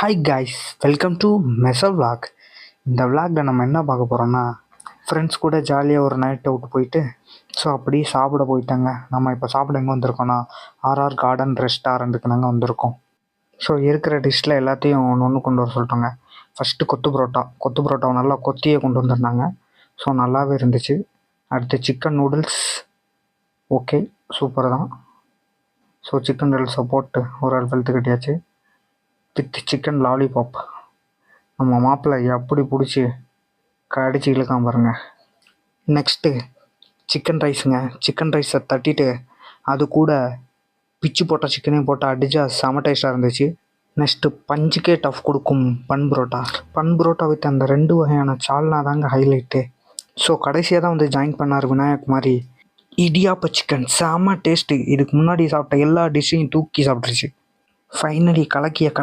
Hi guys, welcome to மெசல் vlog. இந்த விளாகில் நம்ம என்ன பார்க்க போகிறோம்னா, ஃப்ரெண்ட்ஸ் கூட ஜாலியாக ஒரு நைட் அவுட் போயிட்டு அப்படியே சாப்பிட போயிட்டாங்க. நம்ம இப்போ சாப்பிட எங்கே வந்திருக்கோன்னா, ஆர்ஆர் கார்டன் ரெஸ்டாரண்ட்டுக்கு நாங்கள் வந்திருக்கோம். இருக்கிற டிஷ்ஷில் எல்லாத்தையும் ஒன்று ஒன்று கொண்டு வர சொல்லிட்டோங்க. ஃபஸ்ட்டு கொத்து பரோட்டாவை நல்லா கொத்தியே கொண்டு வந்திருந்தாங்க. நல்லாவே இருந்துச்சு. அடுத்து சிக்கன் நூடுல்ஸ், ஓகே சூப்பர் தான். சிக்கன் நூடுல்ஸை போட்டு ஒரு ஆள் வெளுத்து கட்டியாச்சு. வித் சிக்கன் லாலிபாப் நம்ம மாப்பிள்ளை எப்படி பிடிச்சி கடிச்சு இழுக்காம பாருங்க. Next chicken ரைஸுங்க. சிக்கன் ரைஸை தட்டிட்டு அது கூட பிச்சு போட்ட சிக்கனையும் போட்டு அடித்தா செம டேஸ்ட்டாக இருந்துச்சு. நெக்ஸ்ட்டு பஞ்சுக்கே டஃப் கொடுக்கும் பன் புரோட்டா வித் அந்த 2 வகையான சால்னா தாங்க ஹைலைட்டு. கடைசியாக தான் வந்து ஜாயின் பண்ணார் விநாயக் மாதிரி. இடியாப்ப சிக்கன் செம டேஸ்ட்டு. இதுக்கு முன்னாடி சாப்பிட்ட எல்லா டிஷ்ஷையும் தூக்கி சாப்பிட்ருச்சு. ஃபைனலி கலக்கிய